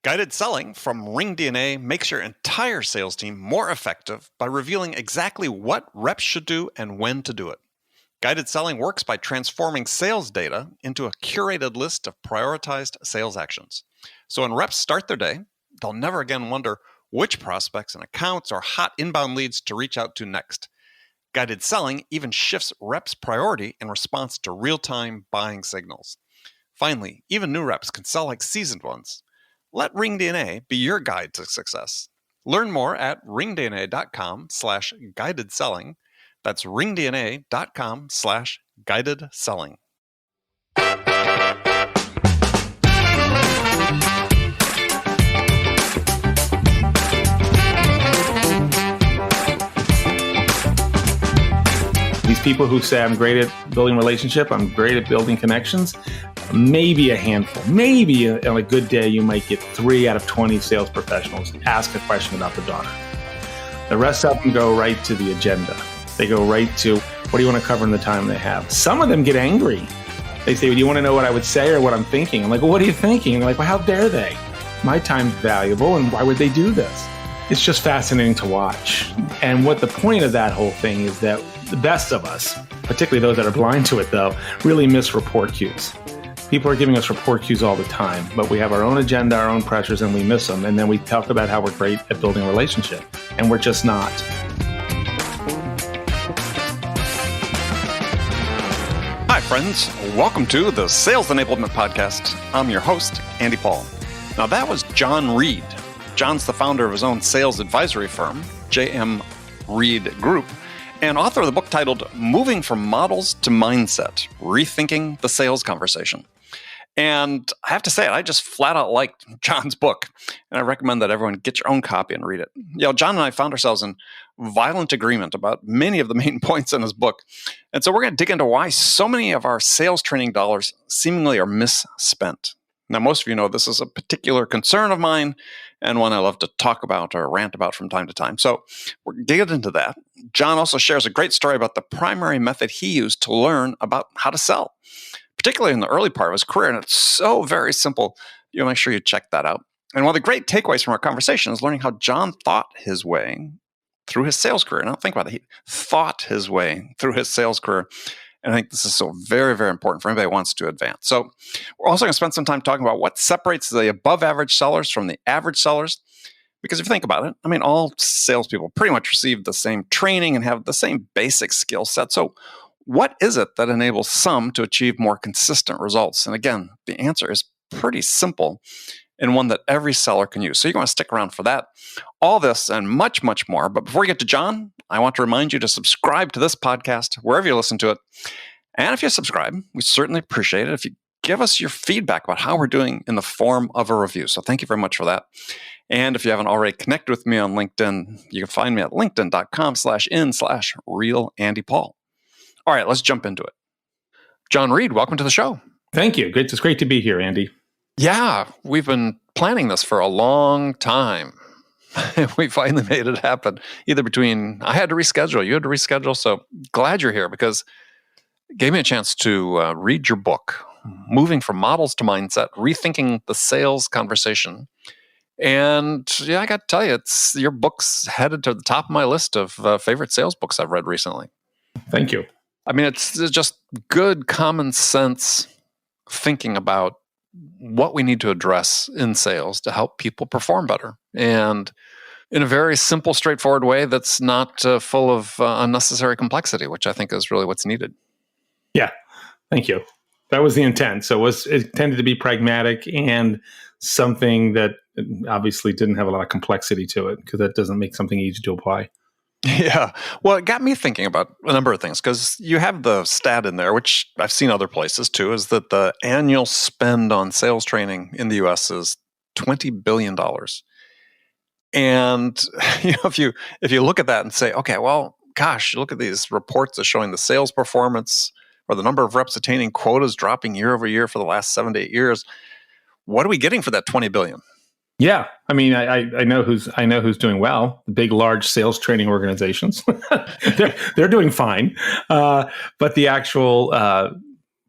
Guided selling from Ring DNA makes your entire sales team more effective by revealing exactly what reps should do and when to do it. Guided selling works by transforming sales data into a curated list of prioritized sales actions. So when reps start their day, they'll never again wonder which prospects and accounts or hot inbound leads to reach out to next. Guided selling even shifts reps' priority in response to real-time buying signals. Finally, even new reps can sell like seasoned ones. Let Ring DNA be your guide to success. Learn more at ringdna.com/guided selling. That's ringdna.com/guided selling. These people who say, I'm great at building relationship, I'm great at building connections, maybe a handful. Maybe on a good day, you might get 3 out of 20 sales professionals ask a question about the daughter. The rest of them go right to the agenda. They go right to, what do you want to cover in the time they have? Some of them get angry. They say, do you want to know what I would say or what I'm thinking? I'm like, well, what are you thinking? And they're like, well, how dare they? My time's valuable, and why would they do this? It's just fascinating to watch. And what the point of that whole thing is that the best of us, particularly those that are blind to it though, really miss report cues. People are giving us report cues all the time, but we have our own agenda, our own pressures, and we miss them. And then we talk about how we're great at building a relationship, and we're just not. Hi, friends. Welcome to the Sales Enablement Podcast. I'm your host, Andy Paul. Now, that was JMReid. John's the founder of his own sales advisory firm, JMReid Group, and author of the book titled Moving from Models to Mindset, Rethinking the Sales Conversation. And I have to say, I just flat out liked John's book, and I recommend that everyone get your own copy and read it. John and I found ourselves in violent agreement about many of the main points in his book. And so we're going to dig into why so many of our sales training dollars seemingly are misspent. Now, most of you know this is a particular concern of mine and one I love to talk about or rant about from time to time. So we're going to get into that. John also shares a great story about the primary method he used to learn about how to sell, particularly in the early part of his career. And it's so very simple. You'll make sure you check that out. And one of the great takeaways from our conversation is learning how John thought his way through his sales career. Now, think about it. He thought his way through his sales career. And I think this is so very, very important for anybody who wants to advance. So we're also going to spend some time talking about what separates the above average sellers from the average sellers. Because if you think about it, I mean, all salespeople pretty much receive the same training and have the same basic skill set. So what is it that enables some to achieve more consistent results? And again, the answer is pretty simple and one that every seller can use. So you're going to stick around for that. All this and much, much more. But before we get to John, I want to remind you to subscribe to this podcast wherever you listen to it. And if you subscribe, we certainly appreciate it if you give us your feedback about how we're doing in the form of a review. So thank you very much for that. And if you haven't already connected with me on LinkedIn, you can find me at linkedin.com/in/real-Andy-Paul. All right, let's jump into it. John Reid, welcome to the show. Thank you. It's great to be here, Andy. Yeah, we've been planning this for a long time. We finally made it happen. Either between, I had to reschedule, you had to reschedule. So glad you're here because it gave me a chance to read your book, Moving from Models to Mindset, Rethinking the Sales Conversation. And yeah, I got to tell you, your book's headed to the top of my list of favorite sales books I've read recently. Thank you. I mean, it's just good common sense thinking about what we need to address in sales to help people perform better. And in a very simple, straightforward way that's not full of unnecessary complexity, which I think is really what's needed. Yeah, thank you. That was the intent. So it tended to be pragmatic and something that obviously didn't have a lot of complexity to it because that doesn't make something easy to apply. Yeah. Well, it got me thinking about a number of things because you have the stat in there, which I've seen other places too, is that the annual spend on sales training in the U.S. is $20 billion. And if you look at that and say, okay, well, gosh, look at these reports that showing the sales performance or the number of reps attaining quotas dropping year over year for the last 7 to 8 years. What are we getting for that $20 billion? Yeah, I mean, I know who's doing well. The big, large sales training organizations, they're doing fine. But the actual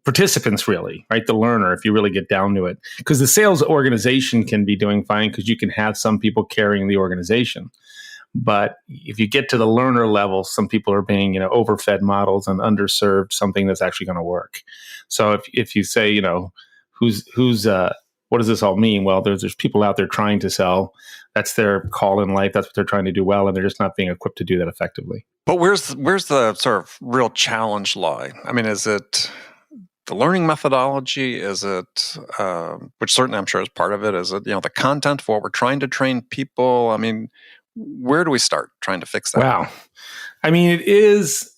participants, really, right? The learner, if you really get down to it. Because the sales organization can be doing fine because you can have some people carrying the organization. But if you get to the learner level, some people are being, overfed models and underserved something that's actually going to work. So if you say, what does this all mean? Well, there's people out there trying to sell. That's their call in life. That's what they're trying to do well, and they're just not being equipped to do that effectively. But where's the sort of real challenge lie? I mean, is it the learning methodology? Is it, which certainly I'm sure is part of it, is it, the content of what we're trying to train people? I mean, where do we start trying to fix that? Wow. I mean, it's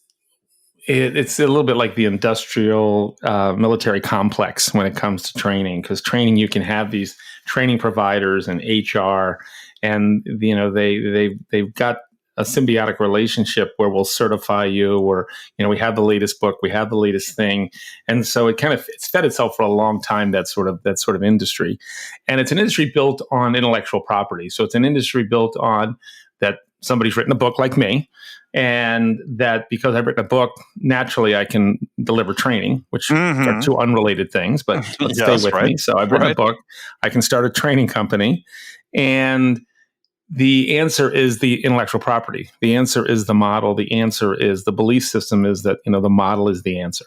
a little bit like the industrial military complex when it comes to training, because training, you can have these training providers and HR, and they've got a symbiotic relationship where we'll certify you, or we have the latest book, we have the latest thing, and so it's fed itself for a long time, that sort of industry, and it's an industry built on intellectual property. So it's an industry built on that somebody's written a book like me, and that because I've written a book, naturally I can deliver training, which are two unrelated things, but let's stay with me. So I've written a book, I can start a training company, and the answer is the intellectual property. The answer is the model. The answer is the belief system, is that, the model is the answer.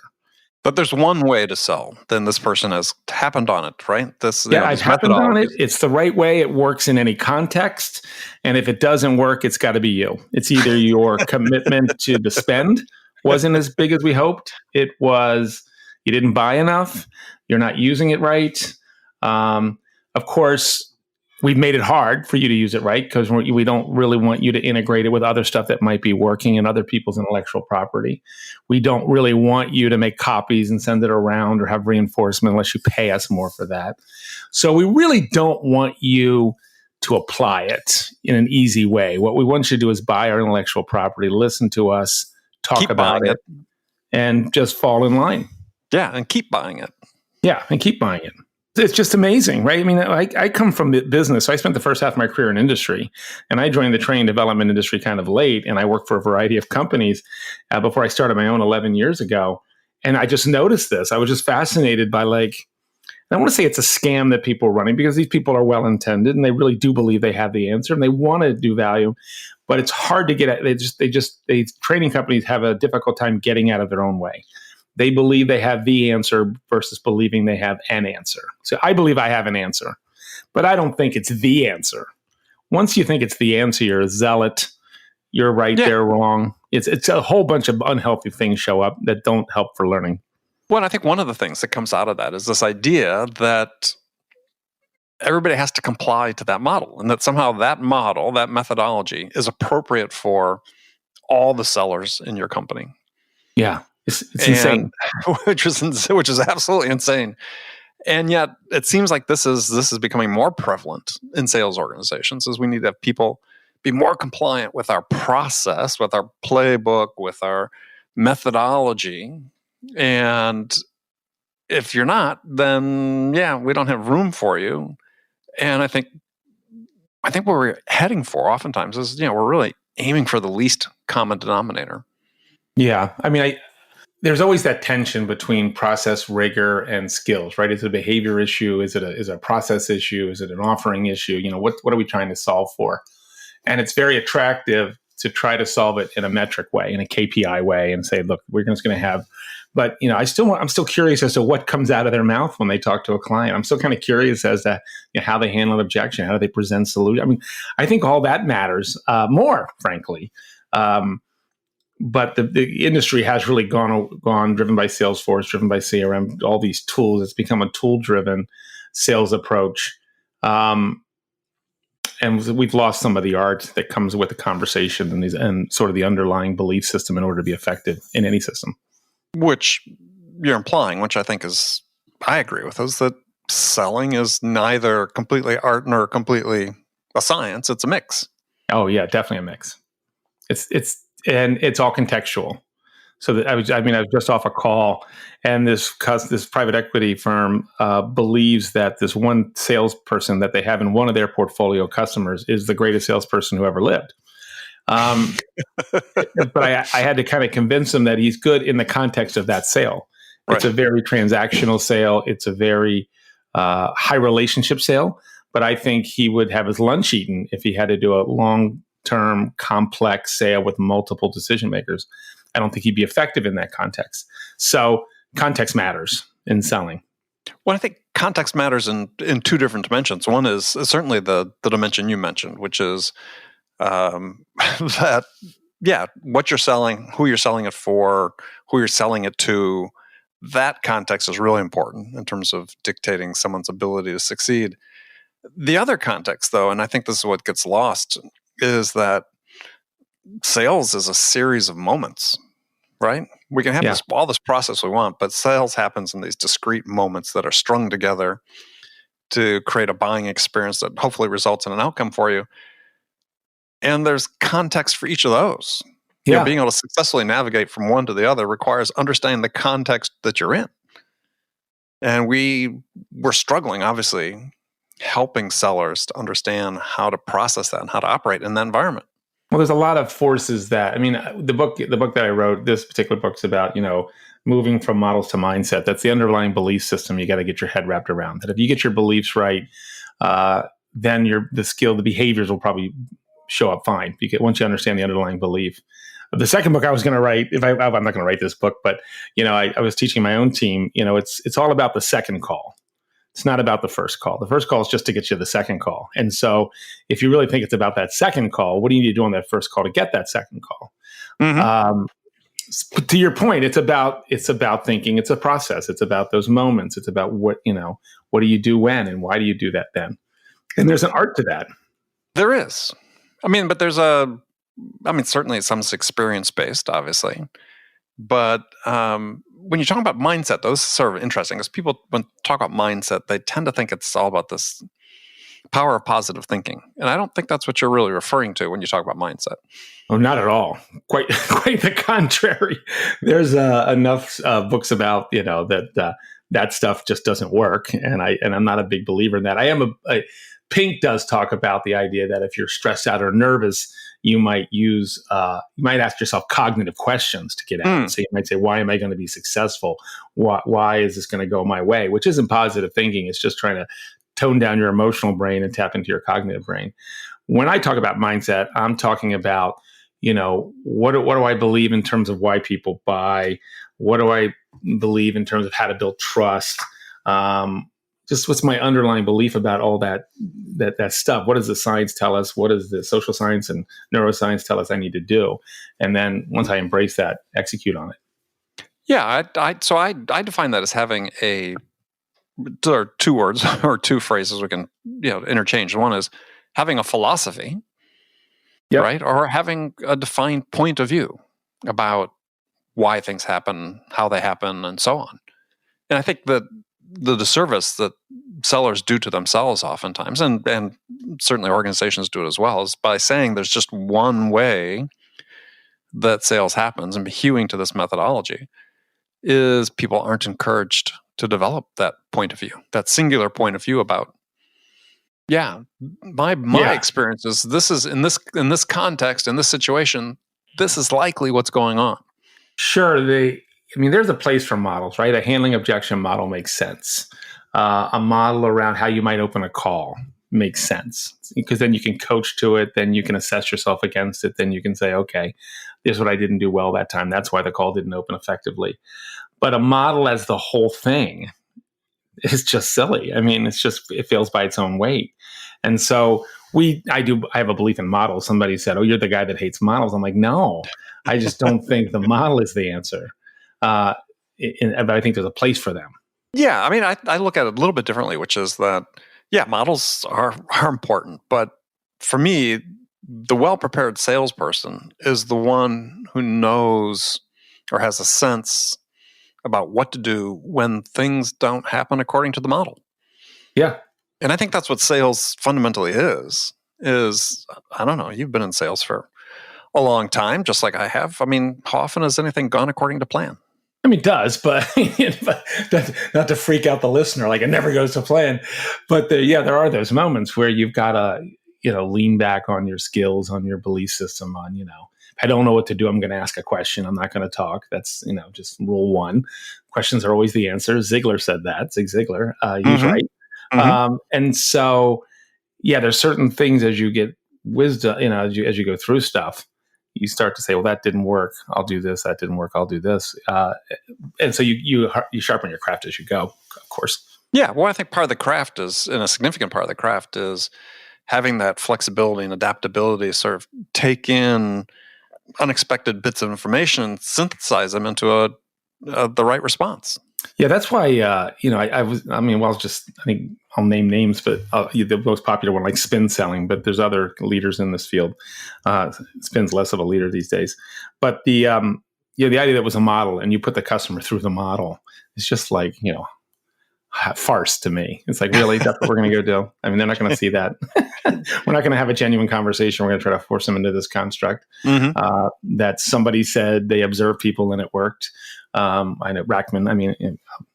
But there's one way to sell. Then this person has happened on it, right? I've happened on it. It's the right way. It works in any context. And if it doesn't work, it's got to be you. It's either your commitment to the spend wasn't as big as we hoped. It was you didn't buy enough. You're not using it right. Of course, we've made it hard for you to use it right, because we don't really want you to integrate it with other stuff that might be working and other people's intellectual property. We don't really want you to make copies and send it around or have reinforcement unless you pay us more for that. So we really don't want you to apply it in an easy way. What we want you to do is buy our intellectual property, listen to us, talk about it, and just fall in line. Yeah, and keep buying it. Yeah, and keep buying it. It's just amazing, right? I mean, I come from the business. So I spent the first half of my career in industry, and I joined the training development industry kind of late, and I worked for a variety of companies before I started my own 11 years ago. And I just noticed this. I was just fascinated by, I don't want to say it's a scam that people are running, because these people are well-intended and they really do believe they have the answer and they want to do value, but it's hard to get at. Training companies have a difficult time getting out of their own way. They believe they have the answer versus believing they have an answer. So I believe I have an answer, but I don't think it's the answer. Once you think it's the answer, you're a zealot. You're right, they're wrong. It's a whole bunch of unhealthy things show up that don't help for learning. Well, and I think one of the things that comes out of that is this idea that everybody has to comply to that model, and that somehow that model, that methodology, is appropriate for all the sellers in your company. Yeah. It's insane, which is absolutely insane, and yet it seems like this is becoming more prevalent in sales organizations. As we need to have people be more compliant with our process, with our playbook, with our methodology, and if you're not, then we don't have room for you. And I think what we're heading for oftentimes is we're really aiming for the least common denominator. Yeah, I mean, there's always that tension between process rigor and skills, right? Is it a behavior issue? Is it a process issue? Is it an offering issue? What are we trying to solve for? And it's very attractive to try to solve it in a metric way, in a KPI way, and say, look, we're just going to have. But I'm still curious as to what comes out of their mouth when they talk to a client. I'm still kind of curious as to how they handle an objection, how do they present solution. I mean, I think all that matters more, frankly. But the industry has really gone driven by Salesforce, driven by CRM, all these tools. It's become a tool-driven sales approach. And we've lost some of the art that comes with the conversation and sort of the underlying belief system in order to be effective in any system. Which you're implying, which I think I agree with, is that selling is neither completely art nor completely a science. It's a mix. Oh yeah, definitely a mix. And it's all contextual. So I was just off a call, and this private equity firm believes that this one salesperson that they have in one of their portfolio customers is the greatest salesperson who ever lived. But I had to kind of convince him that he's good in the context of that sale. Right. It's a very transactional sale. It's a very high relationship sale. But I think he would have his lunch eaten if he had to do a long-term, complex sale with multiple decision makers. I don't think he'd be effective in that context. So context matters in selling. Well, I think context matters in two different dimensions. One is certainly the dimension you mentioned, which is that, what you're selling, who you're selling it for, who you're selling it to, that context is really important in terms of dictating someone's ability to succeed. The other context, though, and I think this is what gets lost, is that sales is a series of moments, right? We can have all this process we want, but sales happens in these discrete moments that are strung together to create a buying experience that hopefully results in an outcome for you. And there's context for each of those. You know, being able to successfully navigate from one to the other requires understanding the context that you're in. And we're struggling, obviously, helping sellers to understand how to process that and how to operate in that environment. Well, there's a lot of forces that, I mean, the book that I wrote, this particular book's about, moving from models to mindset. That's the underlying belief system you got to get your head wrapped around. That if you get your beliefs right, then the behaviors will probably show up fine. Because once you understand the underlying belief. The second book I was going to write, I'm not going to write this book, but I was teaching my own team. It's all about the second call. It's not about the first call. The first call is just to get you the second call. And so if you really think it's about that second call, what do you need to do on that first call to get that second call? Mm-hmm. To your point, it's about thinking. It's a process. It's about those moments. It's about what do you do when and why do you do that then? And there's an art to that. There is. But there's certainly some's experience-based, obviously. But when you're talking about mindset, though, this is sort of interesting because people, when talk about mindset, they tend to think it's all about this power of positive thinking. And I don't think that's what you're really referring to when you talk about mindset. Oh, not at all. Quite the contrary. There's enough books about, that stuff just doesn't work. And I'm not a big believer in that. Pink does talk about the idea that if you're stressed out or nervous, you might ask yourself cognitive questions to get out. So you might say, why am I going to be successful? Why is this going to go my way? Which isn't positive thinking. It's just trying to tone down your emotional brain and tap into your cognitive brain. When I talk about mindset, I'm talking about, what do I believe in terms of why people buy? What do I believe in terms of how to build trust? Just what's my underlying belief about all that stuff? What does the science tell us? What does the social science and neuroscience tell us I need to do? And then once I embrace that, execute on it. Yeah, I define that as having there are two words or two phrases we can interchange. One is having a philosophy, right? Or having a defined point of view about why things happen, how they happen, and so on. And I think that the disservice that sellers do to themselves oftentimes, and certainly organizations do it as well, is by saying there's just one way that sales happens and hewing to this methodology, is people aren't encouraged to develop that point of view, that singular point of view about, my experience is this is in this context, in this situation, this is likely what's going on. Sure, there's a place for models, right? A handling objection model makes sense. A model around how you might open a call makes sense because then you can coach to it. Then you can assess yourself against it. Then you can say, okay, here's what I didn't do well that time. That's why the call didn't open effectively. But a model as the whole thing is just silly. It fails by its own weight. And so I have a belief in models. Somebody said, oh, you're the guy that hates models. I'm like, no, I just don't think the model is the answer. But I think there's a place for them. Yeah, I look at it a little bit differently, which is that, models are important. But for me, the well-prepared salesperson is the one who knows or has a sense about what to do when things don't happen according to the model. Yeah. And I think that's what sales fundamentally is, I don't know, you've been in sales for a long time, just like I have. How often has anything gone according to plan? It does, but not to freak out the listener, like it never goes to plan. But there are those moments where you've got to, lean back on your skills, on your belief system, on, If I don't know what to do, I'm going to ask a question. I'm not going to talk. That's, just rule one. Questions are always the answer. Zig Ziglar, he's right. And so, there's certain things as you get wisdom, as you go through stuff, you start to say, well, that didn't work. I'll do this. That didn't work. I'll do this. And so you sharpen your craft as you go, of course. Yeah. Well, I think part of the craft is, and a significant part of the craft is having that flexibility and adaptability to sort of take in unexpected bits of information and synthesize them into the right response. Yeah, that's why, I think I'll name names, but the most popular one, like spin selling, but there's other leaders in this field. Spin's less of a leader these days. But the idea that it was a model and you put the customer through the model, it's just like, farce to me. It's like, really, that's what we're going to go do? I mean, they're not going to see that. We're not going to have a genuine conversation. We're going to try to force them into this construct that somebody said they observed people and it worked. I know Rackman,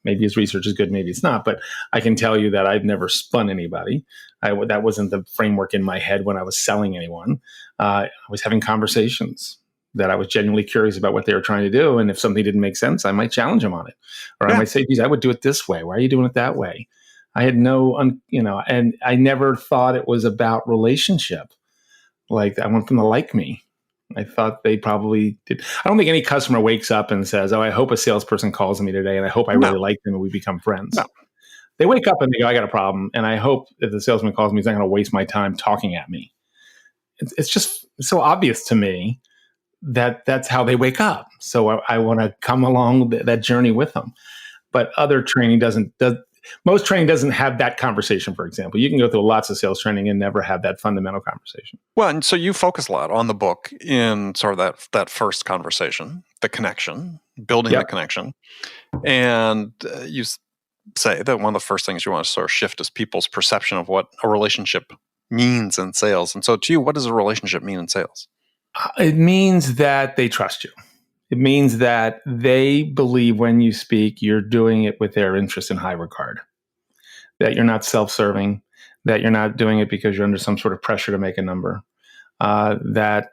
maybe his research is good, maybe it's not, but I can tell you that I've never spun anybody. That wasn't the framework in my head when I was selling anyone. I was having conversations that I was genuinely curious about what they were trying to do. And if something didn't make sense, I might challenge them on it. Or I might say, geez, I would do it this way. Why are you doing it that way? I had and I never thought it was about relationship. Like I want them to like me. I thought they probably did. I don't think any customer wakes up and says, oh, I hope a salesperson calls me today and I hope I really like them and we become friends. No. They wake up and they go, I got a problem. And I hope if the salesman calls me, he's not going to waste my time talking at me. It's just so obvious to me that that's how they wake up. So I want to come along that journey with them. But other training most training doesn't have that conversation, for example. You can go through lots of sales training and never have that fundamental conversation. Well, and so you focus a lot on the book in sort of that first conversation, the connection, building the connection. And you say that one of the first things you want to sort of shift is people's perception of what a relationship means in sales. And so to you, what does a relationship mean in sales? It means that they trust you. It means that they believe when you speak, you're doing it with their interest in high regard, that you're not self-serving, that you're not doing it because you're under some sort of pressure to make a number, that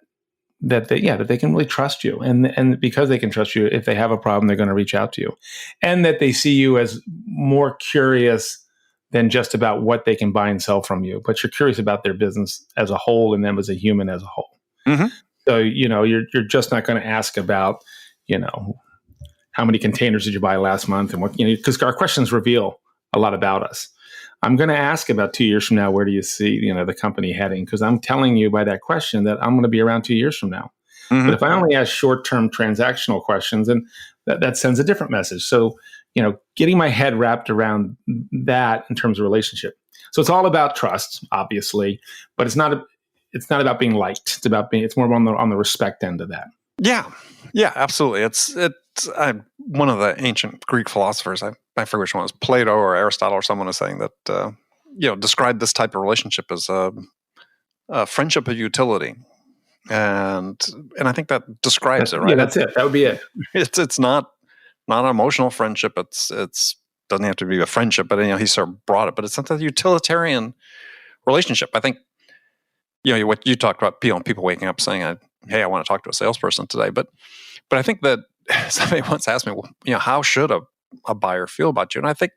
they can really trust you. And because they can trust you, if they have a problem, they're going to reach out to you. And that they see you as more curious than just about what they can buy and sell from you, but you're curious about their business as a whole and them as a human as a whole. Mm-hmm. So, you're just not going to ask about, how many containers did you buy last month and what, because our questions reveal a lot about us. I'm going to ask about 2 years from now, where do you see, the company heading? Because I'm telling you by that question that I'm going to be around 2 years from now. Mm-hmm. But if I only ask short-term transactional questions, then that sends a different message. So, getting my head wrapped around that in terms of relationship. So it's all about trust, obviously, but it's not about being liked. It's more on the respect end of that. Yeah, absolutely. It's one of the ancient Greek philosophers, I forget which one, was Plato or Aristotle or someone was saying that, described this type of relationship as a friendship of utility. And I think that describes it, right? Yeah, that's it. That would be it. It's not an emotional friendship. It's doesn't have to be a friendship, but he sort of brought it. But it's not a utilitarian relationship. I think what you talked about, people waking up saying, "Hey, I want to talk to a salesperson today." But I think that somebody once asked me, well, how should a buyer feel about you? And I think,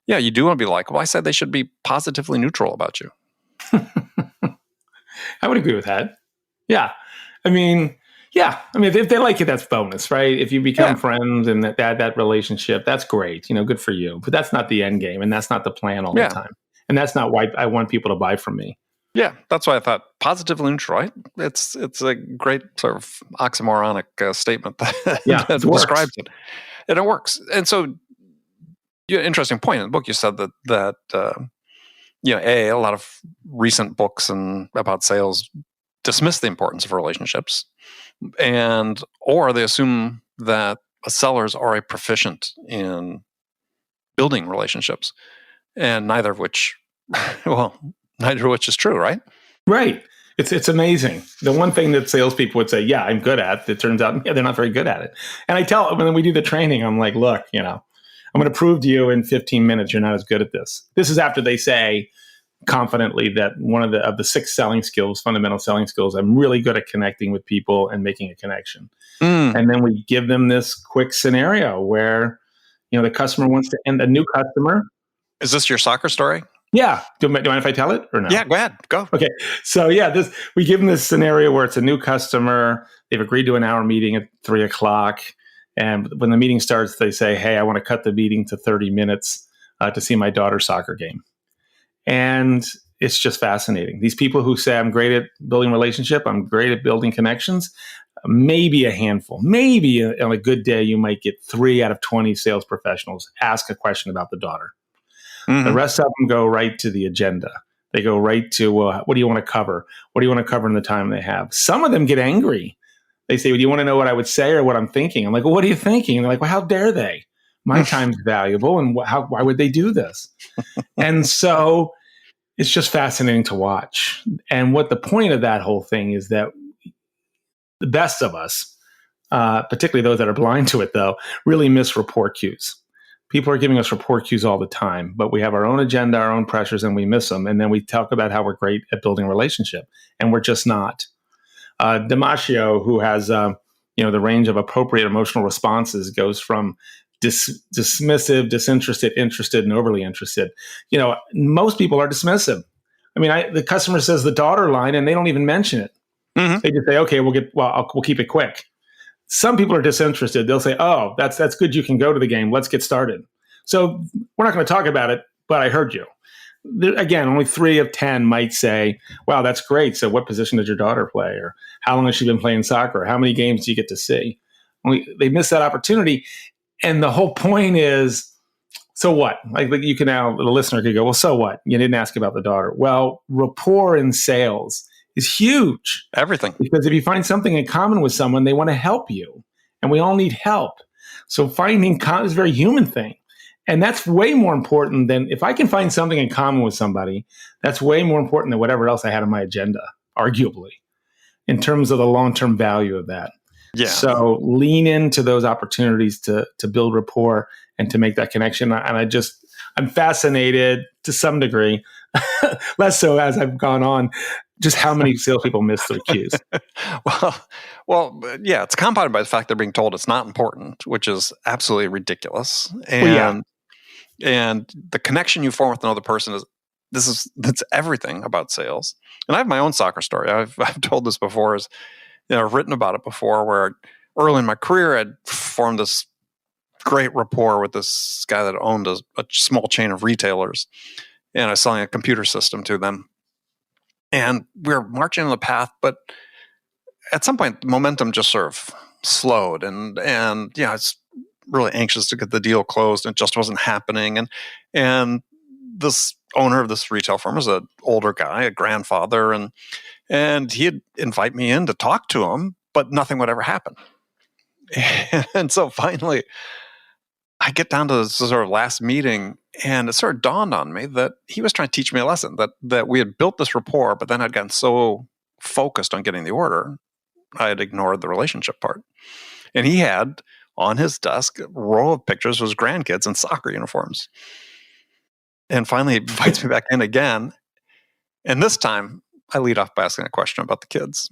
you do want to be likable. I said they should be positively neutral about you. I would agree with that. Yeah. If they like you, that's bonus, right? If you become friends and that relationship, that's great. Good for you. But that's not the end game, and that's not the plan all the time. And that's not why I want people to buy from me. Yeah, that's why I thought positively neutral, right? It's a great sort of oxymoronic statement that describes it. And it works. And so, interesting point in the book, you said that a lot of recent books about sales dismiss the importance of relationships, or they assume that sellers are proficient in building relationships, and neither of which is true, right? Right. It's amazing. The one thing that salespeople would say, yeah, I'm good at, it turns out, they're not very good at it. And I tell them when we do the training, I'm like, look, I'm going to prove to you in 15 minutes you're not as good at this. This is after they say confidently that one of the 6 selling skills, fundamental selling skills, I'm really good at connecting with people and making a connection. And then we give them this quick scenario where, the customer wants to end a new customer. Is this your soccer story? Yeah. Do you mind if I tell it or no? Yeah, go ahead. Go. Okay. So we give them this scenario where it's a new customer. They've agreed to an hour meeting at 3:00. And when the meeting starts, they say, hey, I want to cut the meeting to 30 minutes to see my daughter's soccer game. And it's just fascinating. These people who say, I'm great at building relationship, I'm great at building connections, maybe a handful. Maybe on a good day, you might get 3 out of 20 sales professionals ask a question about the daughter. The rest of them go right to the agenda. They go right to, well, what do you want to cover? What do you want to cover in the time they have? Some of them get angry. They say, well, do you want to know what I would say or what I'm thinking? I'm like, well, what are you thinking? And they're like, well, how dare they? My time's valuable. And why would they do this? And so it's just fascinating to watch. And what the point of that whole thing is that the best of us, particularly those that are blind to it, though, really miss rapport cues. People are giving us rapport cues all the time, but we have our own agenda, our own pressures, and we miss them. And then we talk about how we're great at building a relationship, and we're just not. Damasio, who has the range of appropriate emotional responses, goes from dismissive, disinterested, interested, and overly interested. Most people are dismissive. I mean, the customer says the daughter line, and they don't even mention it. They just say, "Okay, we'll keep it quick." Some people are disinterested. They'll say, "Oh, that's good. You can go to the game. Let's get started." So we're not going to talk about it, but I heard you. Again, only 3 of 10 might say, "Wow, that's great. So what position did your daughter play? Or how long has she been playing soccer? How many games do you get to see?" They miss that opportunity. And the whole point is, so what? Like you can now, the listener could go, well, so what? You didn't ask about the daughter. Well, rapport in sales is huge. Everything. Because if you find something in common with someone, they want to help you. And we all need help. So finding is a very human thing. And that's way more important than, if I can find something in common with somebody, that's way more important than whatever else I had on my agenda, arguably, in terms of the long-term value of that. Yeah. So lean into those opportunities to build rapport and to make that connection. And I'm fascinated to some degree, less so as I've gone on, just how many salespeople miss their cues. Well, yeah, it's compounded by the fact they're being told it's not important, which is absolutely ridiculous. And the connection you form with another person that's everything about sales. And I have my own soccer story. I've told this before, I've written about it before, where early in my career, I'd formed this great rapport with this guy that owned a small chain of retailers, and I was selling a computer system to them. And we were marching on the path, but at some point, the momentum just sort of slowed, and I was really anxious to get the deal closed, and it just wasn't happening. And this owner of this retail firm was an older guy, a grandfather, and he'd invite me in to talk to him, but nothing would ever happen. And so finally, I get down to this sort of last meeting, and it sort of dawned on me that he was trying to teach me a lesson, that we had built this rapport, but then I'd gotten so focused on getting the order, I had ignored the relationship part. And he had on his desk a row of pictures of his grandkids in soccer uniforms. And finally, he invites me back in again. And this time, I lead off by asking a question about the kids.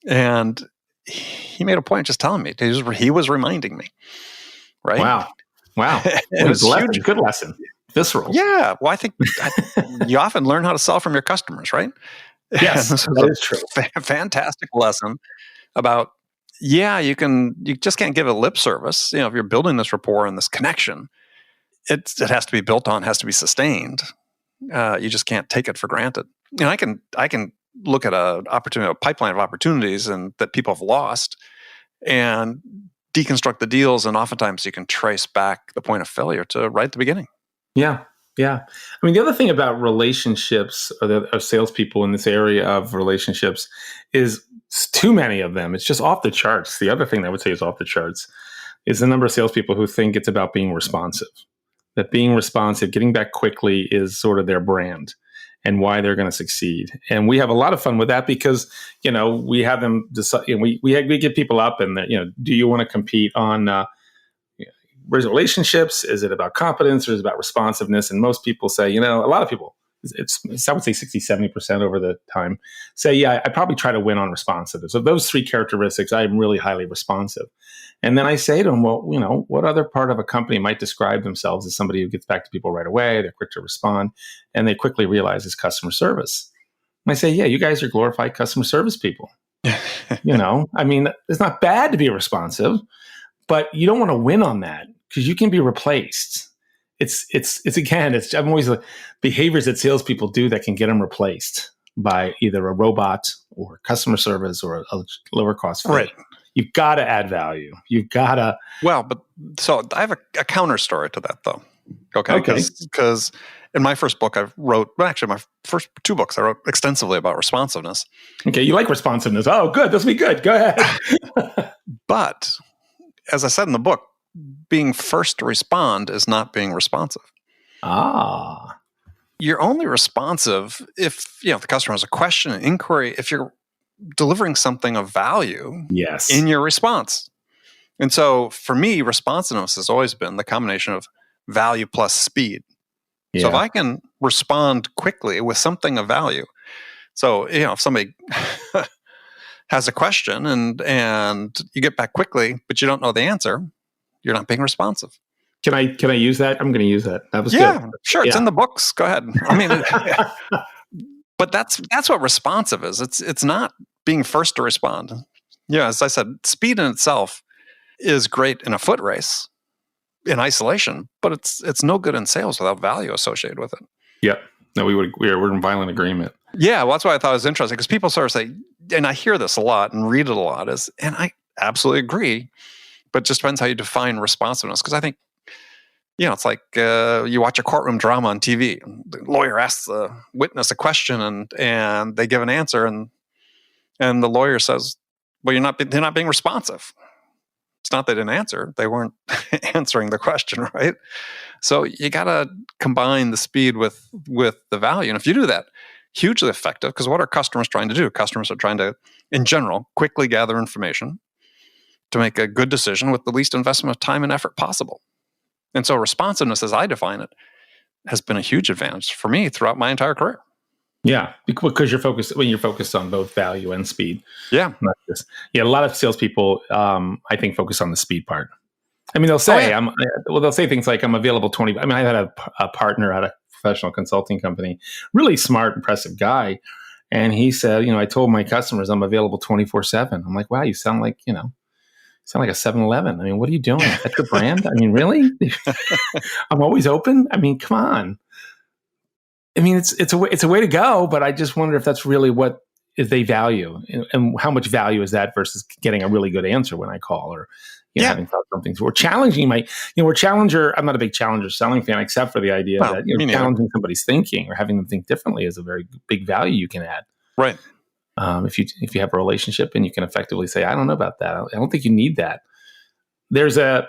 And he made a point of just telling me. He was reminding me. Right? Wow. It was a good lesson. Visceral. Yeah. Well, I think you often learn how to sell from your customers, right? Yes, that is true. Fantastic lesson about, you just can't give a lip service. If you're building this rapport and this connection, it has to be built on, has to be sustained. You just can't take it for granted. I can look at a pipeline of opportunities and that people have lost, and deconstruct the deals, and oftentimes you can trace back the point of failure to right at the beginning. Yeah. I mean, the other thing about relationships, or salespeople in this area of relationships, is too many of them. It's just off the charts. The other thing I would say is off the charts is the number of salespeople who think it's about being responsive. That being responsive, getting back quickly, is sort of their brand and why they're going to succeed. And we have a lot of fun with that because, we have them decide, we get people up and, do you want to compete on relationships? Is it about competence, or is it about responsiveness? And most people say, a lot of people, I would say 60, 70% over the time, say, yeah, I probably try to win on responsiveness. So those three characteristics, I'm really highly responsive. And then I say to them, well, what other part of a company might describe themselves as somebody who gets back to people right away, they're quick to respond, and they quickly realize it's customer service. And I say, yeah, you guys are glorified customer service people. It's not bad to be responsive, but you don't want to win on that because you can be replaced. I'm always like behaviors that salespeople do that can get them replaced by either a robot or customer service or a lower cost fee. Right. You've got to add value. You've got to. Well, so I have a counter story to that, though. Okay. Because in my first book, my first two books, I wrote extensively about responsiveness. Okay. You like responsiveness. Oh, good. This will be good. Go ahead. But as I said in the book, being first to respond is not being responsive. You're only responsive if the customer has a question, an inquiry, if you're delivering something of value in your response. And so for me, responsiveness has always been the combination of value plus speed. Yeah. So if I can respond quickly with something of value, so if somebody has a question and you get back quickly, but you don't know the answer, you're not being responsive. Can I use that? I'm going to use that. That was good. Yeah, sure. It's in the books. Go ahead. But that's what responsive is. It's not being first to respond. Yeah, as I said, speed in itself is great in a foot race, in isolation, but it's no good in sales without value associated with it. Yep. No, we're in violent agreement. Yeah, well, that's why I thought it was interesting because people sort of say, and I hear this a lot and read it a lot, and I absolutely agree, but it just depends how you define responsiveness. Because I think, it's like you watch a courtroom drama on TV. The lawyer asks the witness a question, and they give an answer, and the lawyer says, "Well, they're not being responsive." It's not they didn't answer; they weren't answering the question, right? So you got to combine the speed with the value, and if you do that, hugely effective. Because what are customers trying to do? Customers are trying to, in general, quickly gather information to make a good decision with the least investment of time and effort possible. And so responsiveness, as I define it, has been a huge advantage for me throughout my entire career. Yeah, because you're focused on both value and speed. Yeah. A lot of salespeople, I think, focus on the speed part. I mean, they'll say, they'll say things like, I'm available 20. I mean, I had a partner at a professional consulting company, really smart, impressive guy. And he said, I told my customers I'm available 24/7. I'm like, wow, you sound like a 7-Eleven. I mean, what are you doing? That's your brand? I mean, really? I'm always open? I mean, come on. I mean, it's a way to go, but I just wonder if that's really what they value and how much value is that versus getting a really good answer when I call or having thought something. So we're challenging I'm not a big challenger selling fan, except for the idea that challenging somebody's thinking or having them think differently is a very big value you can add. Right. If you have a relationship and you can effectively say, I don't know about that. I don't think you need that. There's a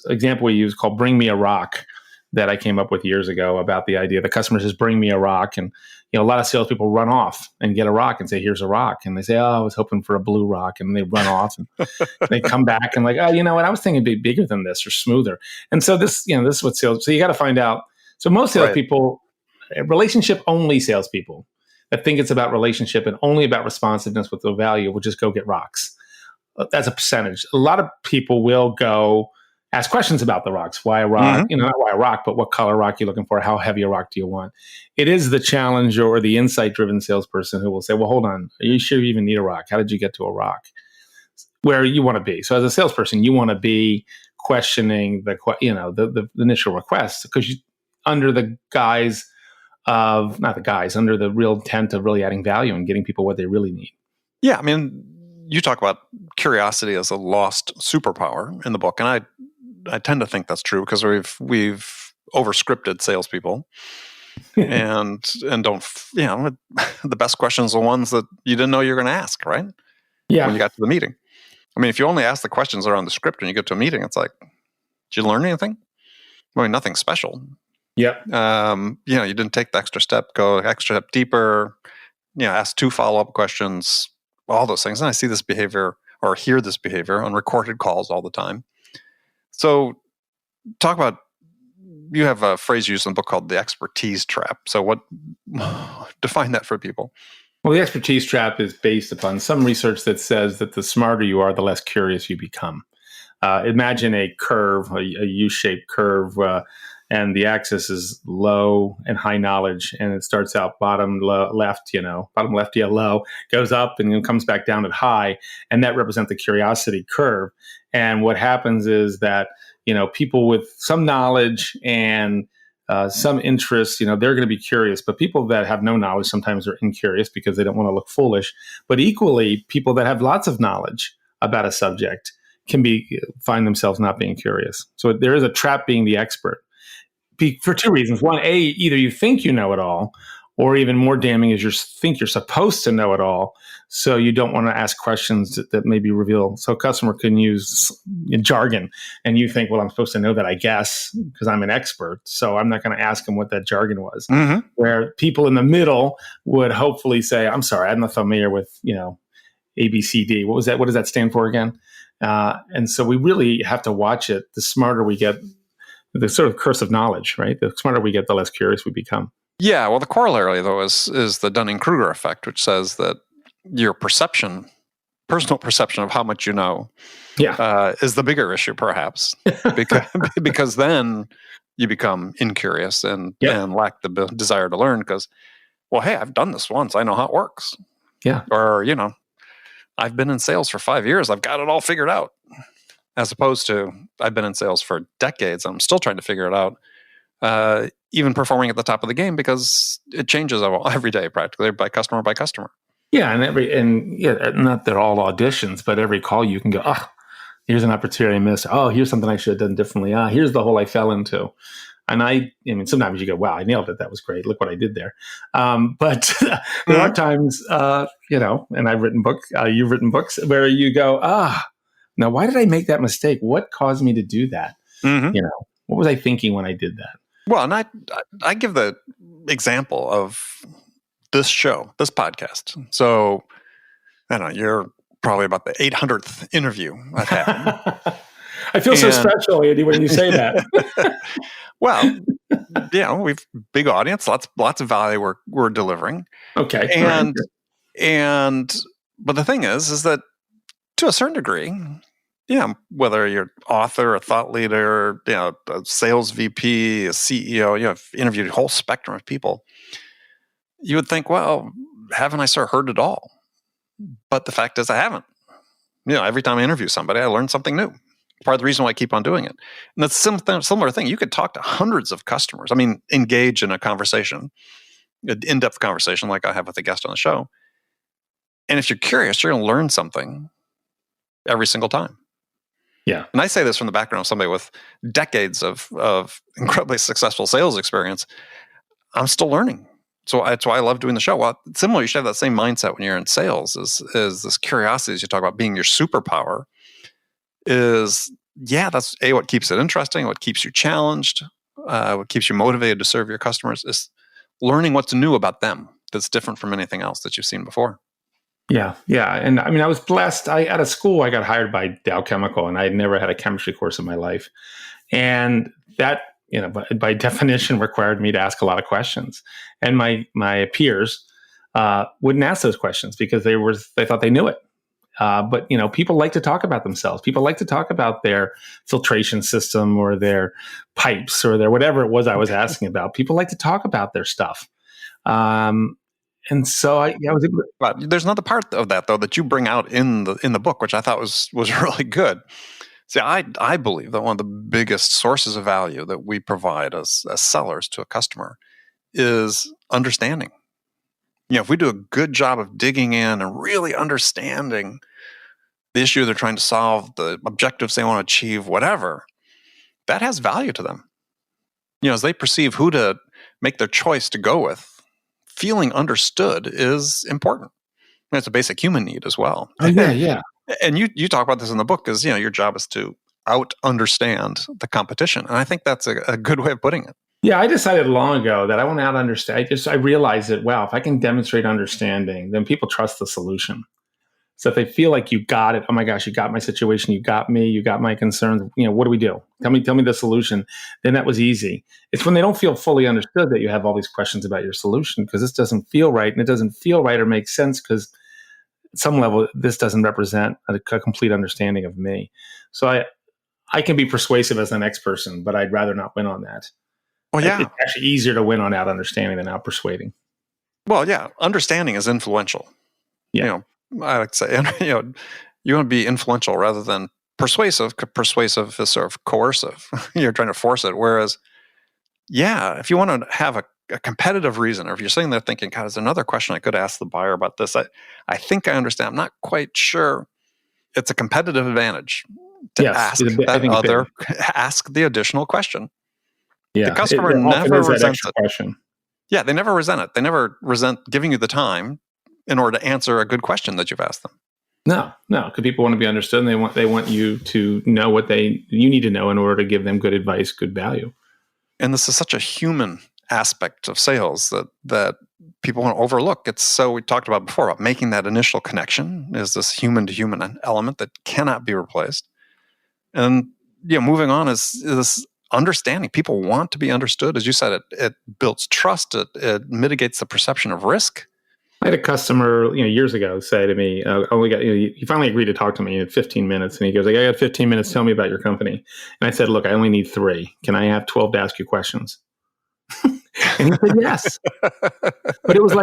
example we use called Bring Me a Rock that I came up with years ago about the idea the customer says, bring me a rock. And, a lot of salespeople run off and get a rock and say, here's a rock. And they say, oh, I was hoping for a blue rock. And they run off and they come back and like, oh, you know what? I was thinking it'd be bigger than this or smoother. And so this is what sales, so you got to find out. So most salespeople, relationship only salespeople that think it's about relationship and only about responsiveness with the value will just go get rocks. That's a percentage. A lot of people will go ask questions about the rocks. Why a rock? Mm-hmm. Not why a rock, but what color rock you're looking for? How heavy a rock do you want? It is the challenger or the insight-driven salesperson who will say, well, hold on. Are you sure you even need a rock? How did you get to a rock? Where you want to be. So as a salesperson, you want to be questioning the initial request because under the guise of, under the real intent of really adding value and getting people what they really need. Yeah. I mean, you talk about curiosity as a lost superpower in the book. And I tend to think that's true because we've overscripted salespeople and don't, the best questions are the ones that you didn't know you were going to ask, right? Yeah. When you got to the meeting. I mean, if you only ask the questions that are on the script when you get to a meeting, it's like, did you learn anything? I mean, nothing special. Yeah. You didn't take the extra step, go extra step deeper, ask 2 follow-up questions, all those things. And I see this behavior or hear this behavior on recorded calls all the time. So talk about you have a phrase used in the book called the expertise trap. So what, define that for people. Well, the expertise trap is based upon some research that says that the smarter you are, the less curious you become. Imagine a curve, a U-shaped curve, and the axis is low and high knowledge, and it starts out bottom left, bottom left, low, goes up and then comes back down at high, and that represents the curiosity curve. And what happens is that, people with some knowledge and some interest, they're going to be curious, but people that have no knowledge sometimes are incurious because they don't want to look foolish. But equally, people that have lots of knowledge about a subject can find themselves not being curious. So there is a trap being the expert for two reasons. One, either you think you know it all, or even more damning is you think you're supposed to know it all. So you don't want to ask questions that maybe reveal. So a customer can use jargon and you think, well, I'm supposed to know that, I guess, because I'm an expert. So I'm not going to ask them what that jargon was. Mm-hmm. Where people in the middle would hopefully say, I'm sorry, I'm not familiar with, ABCD. What was that? What does that stand for again? And so we really have to watch it. The smarter we get, the sort of curse of knowledge, right? The smarter we get, the less curious we become. Yeah, well, the corollary, though, is the Dunning-Kruger effect, which says that your personal perception of how much you know, is the bigger issue, perhaps, because then you become incurious and lack the desire to learn because, well, hey, I've done this once. I know how it works. Yeah. Or, I've been in sales for 5 years. I've got it all figured out. As opposed to, I've been in sales for decades. I'm still trying to figure it out. Even performing at the top of the game because it changes every day, practically by customer by customer. Yeah, not that all auditions, but every call you can go, here's an opportunity I missed. Oh, here's something I should have done differently. Here's the hole I fell into. And sometimes you go, wow, I nailed it. That was great. Look what I did there. But there are times, and I've written books, you've written books where you go, now why did I make that mistake? What caused me to do that? Mm-hmm. What was I thinking when I did that? Well, and I give the example of this show, this podcast. So, I don't know, you're probably about the 800th interview I've had. I feel so special, Andy, when you say that. Well, we've big audience, lots of value we're delivering. Okay. But the thing is that to a certain degree, whether you're author, a thought leader, a sales VP, a CEO, you've interviewed a whole spectrum of people. You would think, well, haven't I sort of heard it all? But the fact is I haven't. Every time I interview somebody, I learn something new. Part of the reason why I keep on doing it. And that's a similar thing. You could talk to hundreds of customers. Engage in a conversation, an in-depth conversation like I have with a guest on the show. And if you're curious, you're going to learn something every single time. Yeah. And I say this from the background of somebody with decades of incredibly successful sales experience. I'm still learning. So that's why I love doing the show. Well, similarly, you should have that same mindset when you're in sales is this curiosity as you talk about being your superpower is, that's what keeps it interesting, what keeps you challenged, what keeps you motivated to serve your customers is learning what's new about them that's different from anything else that you've seen before. Yeah. And I was blessed. Out of school, I got hired by Dow Chemical, and I had never had a chemistry course in my life. And that, by definition, required me to ask a lot of questions. And my peers wouldn't ask those questions because they thought they knew it. But people like to talk about themselves. People like to talk about their filtration system or their pipes or their whatever it was I was asking about. People like to talk about their stuff. And so I was able to. But there's another part of that though that you bring out in the book, which I thought was really good. See, I believe that one of the biggest sources of value that we provide as sellers to a customer is understanding. If we do a good job of digging in and really understanding the issue they're trying to solve, the objectives they want to achieve, whatever, that has value to them. As they perceive who to make their choice to go with, feeling understood is important. It's a basic human need as well. Oh, yeah. And you talk about this in the book because, your job is to out-understand the competition. And I think that's a good way of putting it. Yeah, I decided long ago that I want to out-understand. I realized that, wow, if I can demonstrate understanding, then people trust the solution. So if they feel like you got it, oh my gosh, you got my situation, you got me, you got my concerns, what do we do? Tell me the solution. Then that was easy. It's when they don't feel fully understood that you have all these questions about your solution, because this doesn't feel right. And it doesn't feel right or make sense because at some level, this doesn't represent a complete understanding of me. So I can be persuasive as the next person, but I'd rather not win on that. Well, yeah. It's actually easier to win on out understanding than out persuading. Well, yeah. Understanding is influential. Yeah. I like to say, you want to be influential rather than persuasive. Persuasive is sort of coercive. You're trying to force it. Whereas, if you want to have a competitive reason, or if you're sitting there thinking, God, there's another question I could ask the buyer about this. I think I understand. I'm not quite sure. It's a competitive advantage to ask the additional question. Yeah, the customer never resents it. Question. Yeah, they never resent it. They never resent giving you the time in order to answer a good question that you've asked them. No, because people want to be understood, and they want you to know what you need to know in order to give them good advice, good value. And this is such a human aspect of sales that people want to overlook. It's so we talked about before about making that initial connection is this human to human element that cannot be replaced. And moving on is this understanding. People want to be understood. As you said, it builds trust. It mitigates the perception of risk. I had a customer, years ago say to me, he finally agreed to talk to me in 15 minutes. And he goes, I got 15 minutes. Tell me about your company. And I said, look, I only need 3. Can I have 12 to ask you questions? And he said, yes. But it was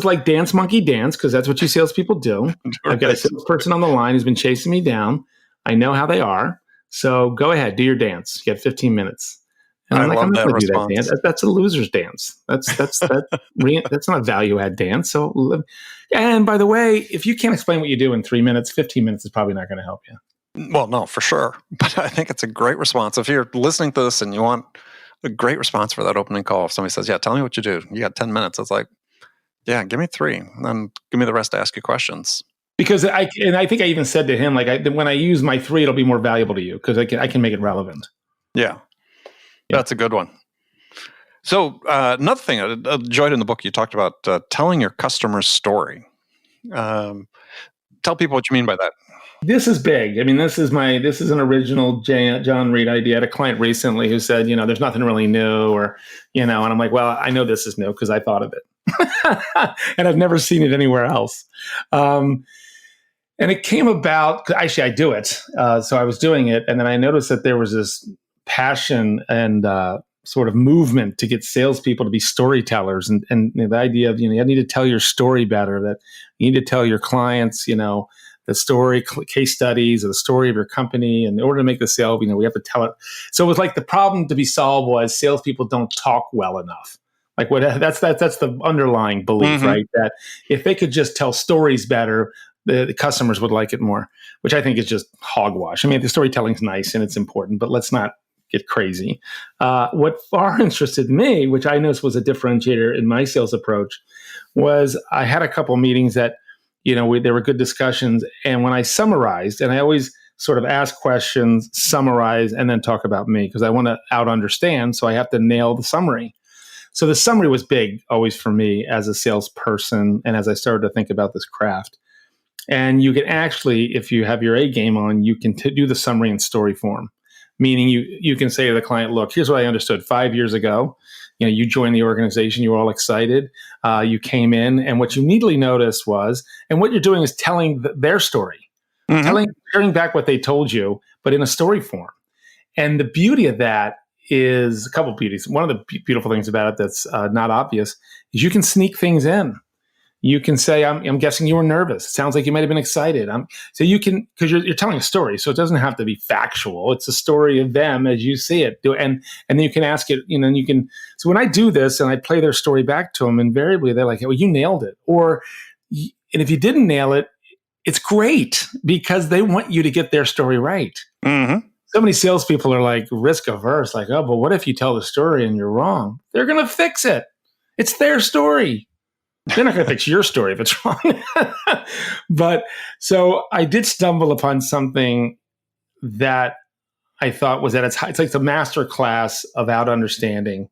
like dance monkey dance, because that's what you salespeople do. I've got a salesperson on the line who's been chasing me down. I know how they are. So go ahead, do your dance. You got 15 minutes. And I'm not going to do that dance. That's a loser's dance. That's not a value add dance. So, and by the way, if you can't explain what you do in 3 minutes, 15 minutes is probably not going to help you. Well, no, for sure. But I think it's a great response. If you're listening to this and you want a great response for that opening call, if somebody says, "Yeah, tell me what you do," you got 10 minutes. It's like, yeah, give me 3, and then give me the rest to ask you questions. Because I think I even said to him, when I use my 3, it'll be more valuable to you because I can make it relevant. Yeah. That's a good one. So another thing I enjoyed in the book, you talked about telling your customer's story. Tell people what you mean by that. This is big. I mean, this is an original John Reid idea. I had a client recently who said, there's nothing really new, or, and I'm like, well, I know this is new because I thought of it. And I've never seen it anywhere else. And it came about, actually I do it. So I was doing it, and then I noticed that there was this passion and sort of movement to get salespeople to be storytellers, and the idea of you need to tell your story better. That you need to tell your clients the story, case studies, or the story of your company. And in order to make the sale, we have to tell it. So it was like the problem to be solved was salespeople don't talk well enough. Like that's the underlying belief, right? That if they could just tell stories better, the customers would like it more, which I think is just hogwash. I mean, the storytelling's nice and it's important, but let's not get crazy. What far interested me, which I noticed was a differentiator in my sales approach, was I had a couple meetings that, there were good discussions. And when I summarized, and I always sort of ask questions, summarize, and then talk about me because I want to out understand. So I have to nail the summary. So the summary was big always for me as a salesperson. And as I started to think about this craft, and you can actually, if you have your A game on, you can do the summary in story form. Meaning you can say to the client, look, here's what I understood 5 years ago. You joined the organization, you were all excited. You came in, and what you immediately noticed was, and what you're doing is telling their story, sharing back what they told you, but in a story form. And the beauty of that is a couple of beauties. One of the beautiful things about it that's not obvious is you can sneak things in. You can say, I'm guessing you were nervous. It sounds like you might have been excited. So you can, because you're telling a story, so it doesn't have to be factual. It's a story of them as you see it. And then you can ask it, and you can, so when I do this and I play their story back to them, invariably they're like, well, you nailed it. And if you didn't nail it, it's great because they want you to get their story right. Mm-hmm. So many salespeople are like risk averse, like, oh, but what if you tell the story and you're wrong? They're going to fix it. It's their story. They're not going to fix your story if it's wrong. But so I did stumble upon something that I thought was at its high. It's like the master class of out understanding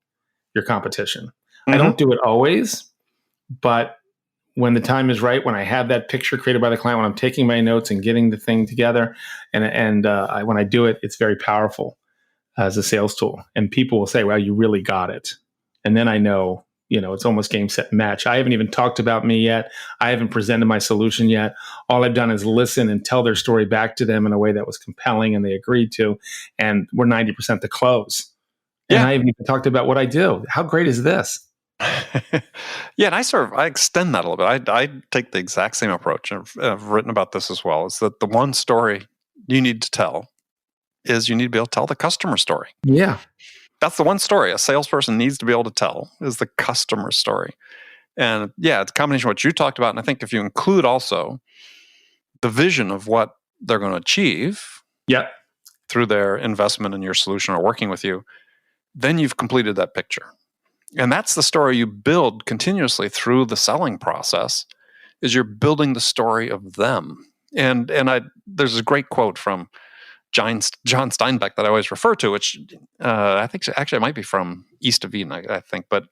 your competition. Mm-hmm. I don't do it always, but when the time is right, when I have that picture created by the client, when I'm taking my notes and getting the thing together, and when I do it, it's very powerful as a sales tool. And people will say, "Well, you really got it," and then I know, it's almost game, set, match. I haven't even talked about me yet. I haven't presented my solution yet. All I've done is listen and tell their story back to them in a way that was compelling and they agreed to. And we're 90% to close. Yeah. And I haven't even talked about what I do. How great is this? Yeah, and I extend that a little bit. I take the exact same approach. I've written about this as well. Is that the one story you need to tell is you need to be able to tell the customer story. Yeah. That's the one story a salesperson needs to be able to tell, is the customer story. And yeah, it's a combination of what you talked about. And I think if you include also the vision of what they're going to achieve through their investment in your solution or working with you, then you've completed that picture. And that's the story you build continuously through the selling process, is you're building the story of them. And there's a great quote from John Steinbeck that I always refer to, which I think actually it might be from East of Eden, I think. But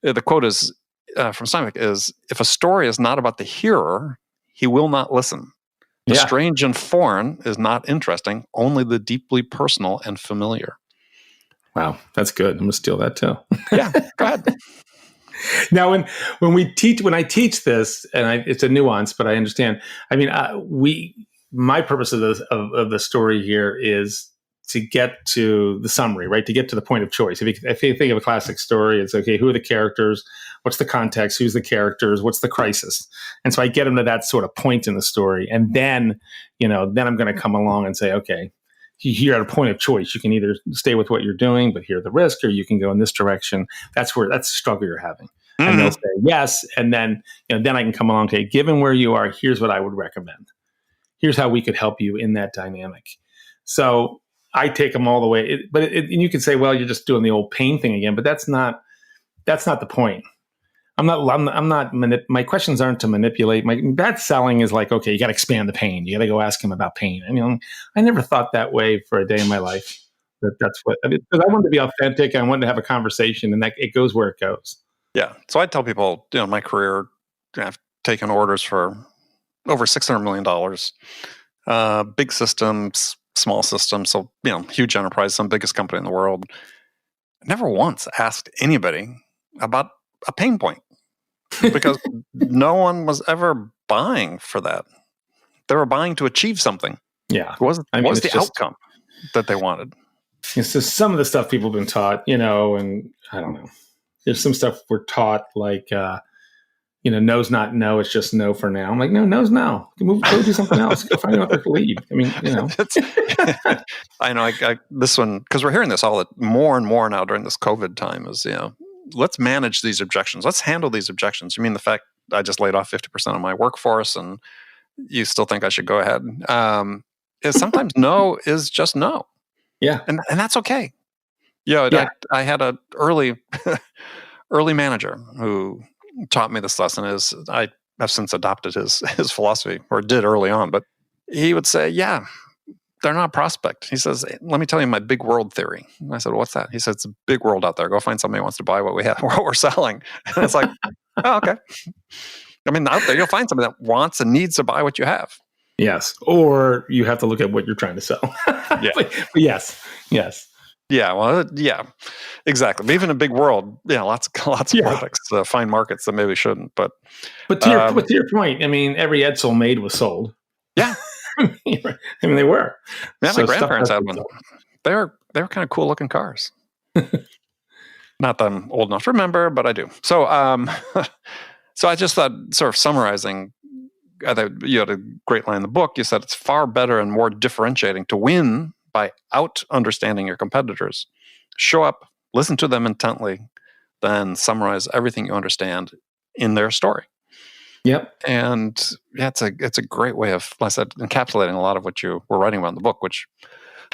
the quote is from Steinbeck is, "If a story is not about the hearer, he will not listen. The strange and foreign is not interesting, only the deeply personal and familiar." Wow, that's good. I'm going to steal that too. Yeah, go ahead. Now, when I teach this, and it's a nuance, but I understand. I mean, my purpose of the story here is to get to the summary, right? To get to the point of choice. If you think of a classic story, it's okay. Who are the characters? What's the context? Who's the characters? What's the crisis? And so I get them to that sort of point in the story, and then I'm going to come along and say, okay, you're at a point of choice. You can either stay with what you're doing, but hear the risk, or you can go in this direction. That's the struggle you're having. Mm-hmm. And they'll say yes. And then, then I can come along and say, given where you are, here's what I would recommend. Here's how we could help you in that dynamic. So I take them all the way. And you could say, well, you're just doing the old pain thing again, but that's not the point. My questions aren't to manipulate. That selling is like, okay, you got to expand the pain. You got to go ask him about pain. I mean, I never thought that way for a day in my life. That's what, because I wanted to be authentic. I wanted to have a conversation, and that it goes where it goes. Yeah. So I tell people, my career, I've taken orders for over $600 million, big systems, small systems. So, huge enterprise, some biggest company in the world. Never once asked anybody about a pain point, because no one was ever buying for that. They were buying to achieve something. Yeah. What was the outcome that they wanted? It's just some of the stuff people have been taught, and I don't know. There's some stuff we're taught like, no's not no, it's just no for now. I'm like, no's no. Go do something else. Go find another lead. I mean, I know this one, because we're hearing this more and more now during this COVID time is, let's manage these objections. Let's handle these objections. You mean the fact I just laid off 50% of my workforce and you still think I should go ahead? Is sometimes no is just no. Yeah. And that's okay. I had an early manager who taught me this lesson. Is I have since adopted his philosophy, or did early on, but he would say, yeah, they're not a prospect. He says, let me tell you my big world theory. And I said, what's that? He said, it's a big world out there. Go find somebody who wants to buy what we have, what we're selling. And it's like, oh, okay. I mean, out there, you'll find somebody that wants and needs to buy what you have. Yes. Or you have to look at what you're trying to sell. Yeah. But yes. Yeah. Well, yeah, exactly. But even in a big world, lots of products, find markets that maybe shouldn't. But to your point, I mean, every Edsel made was sold. Yeah. I mean, they were. Yeah, my grandparents had one. They were kind of cool looking cars. Not that I'm old enough to remember, but I do. So, so I just thought, sort of summarizing, you had a great line in the book. You said it's far better and more differentiating to win by understanding your competitors. Show up, listen to them intently, then summarize everything you understand in their story. Yep. And it's a great way of, like I said, encapsulating a lot of what you were writing about in the book, which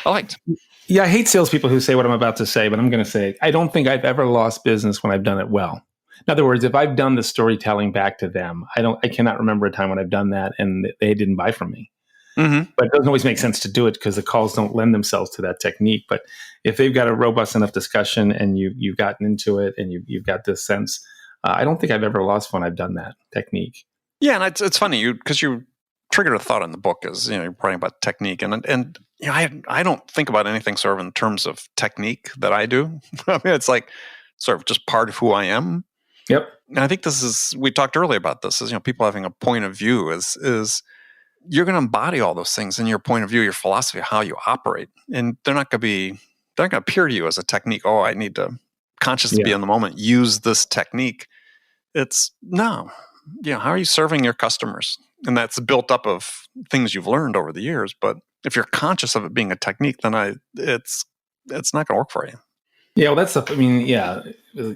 I liked. Yeah, I hate salespeople who say what I'm about to say, but I'm going to say, I don't think I've ever lost business when I've done it well. In other words, if I've done the storytelling back to them, I cannot remember a time when I've done that and they didn't buy from me. Mm-hmm. But it doesn't always make sense to do it because the calls don't lend themselves to that technique. But if they've got a robust enough discussion and you've gotten into it and you've got this sense, I don't think I've ever lost when I've done that technique. Yeah, and it's funny because you triggered a thought in the book as you're writing about technique, and I don't think about anything sort of in terms of technique that I do. I mean, it's like sort of just part of who I am. Yep. And I think we talked earlier about this, is people having a point of view is you're going to embody all those things in your point of view, your philosophy, how you operate, and they're not going to appear to you as a technique. Oh, I need to consciously be in the moment, use this technique. It's no. How are you serving your customers? And that's built up of things you've learned over the years. But if you're conscious of it being a technique, then it's not going to work for you. Yeah, well,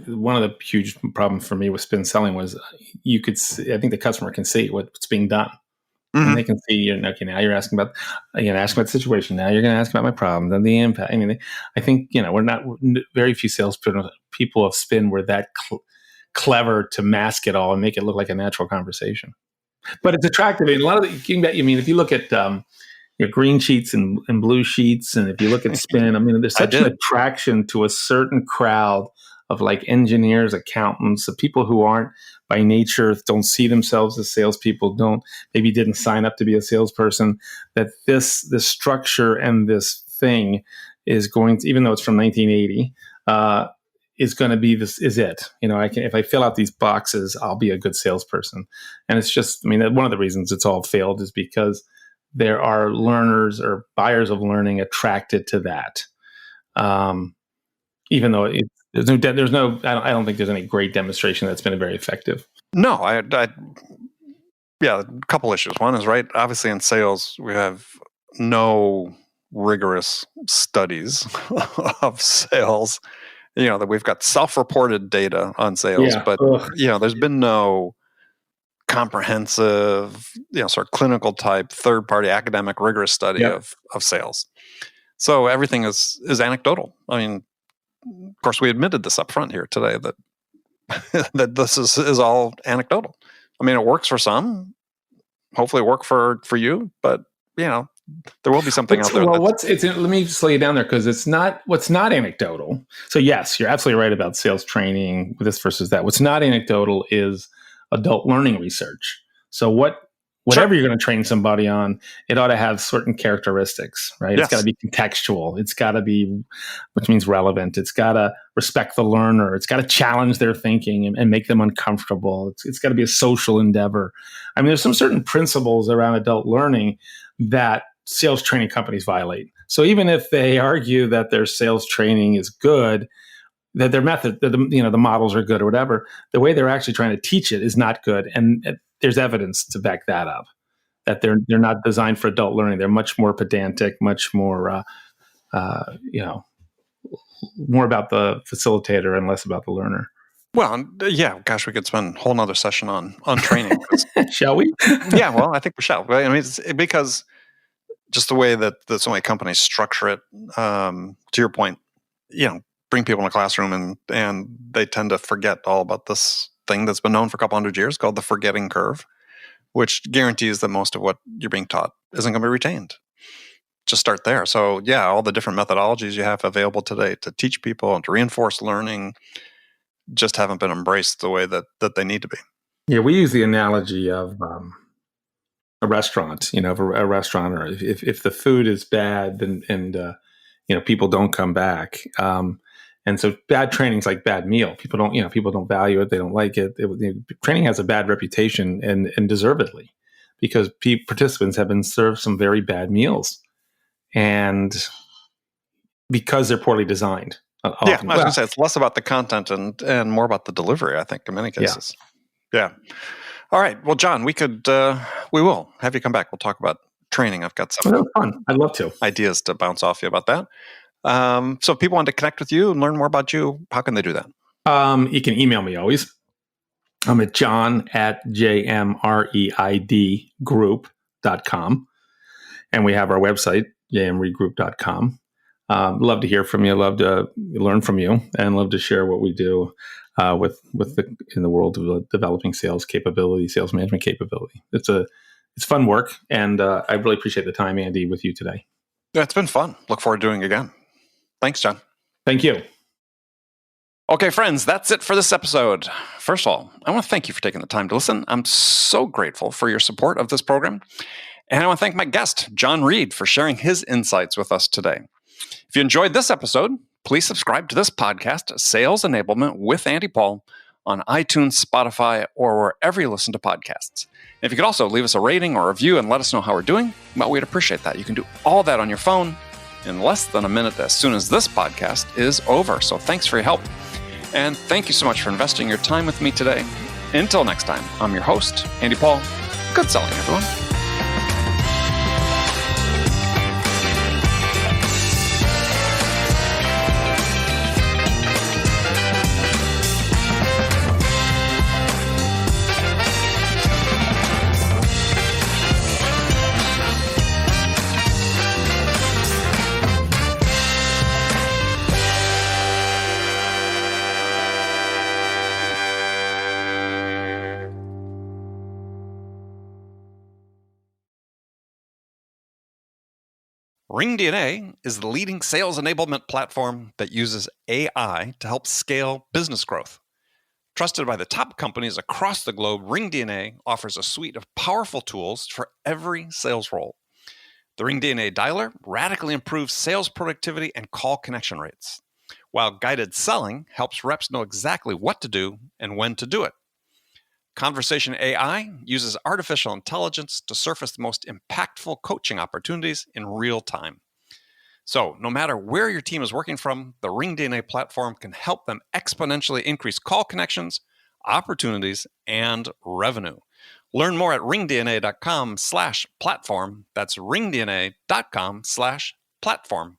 one of the huge problems for me with spin selling was I think the customer can see what's being done. Mm-hmm. And they can see, okay, now you're asking about the situation. Now you're going to ask about my problems and the impact. I mean, I think, we're not, very few people of spin were that clever to mask it all and make it look like a natural conversation. But it's attractive. And a lot of if you look at green sheets and blue sheets, and if you look at spin, there's such an attraction to a certain crowd of like engineers, accountants, the people who aren't by nature, don't see themselves as salespeople, maybe didn't sign up to be a salesperson, that this structure and this thing is going to, even though it's from 1980, is going to be this is it. If I fill out these boxes, I'll be a good salesperson. And it's just, one of the reasons it's all failed is because there are learners or buyers of learning attracted to that. Even though I don't think there's any great demonstration that's been very effective. No, a couple issues. One is, right, obviously in sales, we have no rigorous studies of sales. That we've got self-reported data on sales, but there's been no comprehensive, sort of clinical type, third-party academic rigorous study of sales. So everything is anecdotal. Of course, we admitted this up front here today that that this is all anecdotal. It works for some. Hopefully, it worked for you, but there will be something out there. Well, let me slow you down there, because what's not anecdotal. So yes, you're absolutely right about sales training, this versus that. What's not anecdotal is adult learning research. So whatever you're going to train somebody on, it ought to have certain characteristics, right? Yes. It's got to be contextual. It's got to be, which means relevant. It's got to respect the learner. It's got to challenge their thinking and make them uncomfortable. It's got to be a social endeavor. There's some certain principles around adult learning that sales training companies violate. So even if they argue that their sales training is good, that their method, the models are good or whatever, the way they're actually trying to teach it is not good. And there's evidence to back that up, that they're not designed for adult learning. They're much more pedantic, much more, more about the facilitator and less about the learner. Well, yeah, gosh, we could spend a whole nother session on training. Shall we? Yeah, well, I think we shall. It's because just the way that so many companies structure it, to your point, bring people in a classroom and they tend to forget all about this thing that's been known for a couple hundred years called the forgetting curve, which guarantees that most of what you're being taught isn't going to be retained. Just start there. So yeah, all the different methodologies you have available today to teach people and to reinforce learning just haven't been embraced the way that they need to be. Yeah, we use the analogy of a restaurant. If a restaurant, or if the food is bad, and people don't come back. And so bad training is like bad meal. People don't value it. They don't like it. Training has a bad reputation, and deservedly, because participants have been served some very bad meals, and because they're poorly designed. Yeah, I was going to say it's less about the content and more about the delivery, I think, in many cases. Yeah. All right. Well, John, we will have you come back. We'll talk about training. I've got some fun. I'd love to. Ideas to bounce off you about that. So if people want to connect with you and learn more about you, how can they do that? You can email me always. I'm at john@JMReid Group.com. And we have our website, JMReid Love to hear from you. Love to learn from you, and love to share what we do in the world of developing sales capability, sales management capability. It's fun work, and I really appreciate the time, Andy, with you today. Yeah, it's been fun. Look forward to doing it again. Thanks, John. Thank you. Okay, friends, that's it for this episode. First of all, I want to thank you for taking the time to listen. I'm so grateful for your support of this program. And I want to thank my guest, John Reid, for sharing his insights with us today. If you enjoyed this episode, please subscribe to this podcast, Sales Enablement with Andy Paul, on iTunes, Spotify, or wherever you listen to podcasts. And if you could also leave us a rating or a review and let us know how we're doing, well, we'd appreciate that. You can do all that on your phone in less than a minute as soon as this podcast is over. So thanks for your help. And thank you so much for investing your time with me today. Until next time, I'm your host, Andy Paul. Good selling, everyone. RingDNA is the leading sales enablement platform that uses AI to help scale business growth. Trusted by the top companies across the globe, RingDNA offers a suite of powerful tools for every sales role. The RingDNA Dialer radically improves sales productivity and call connection rates, while guided selling helps reps know exactly what to do and when to do it. Conversation AI uses artificial intelligence to surface the most impactful coaching opportunities in real time. So, no matter where your team is working from, the RingDNA platform can help them exponentially increase call connections, opportunities, and revenue. Learn more at ringdna.com/platform. That's ringdna.com/platform.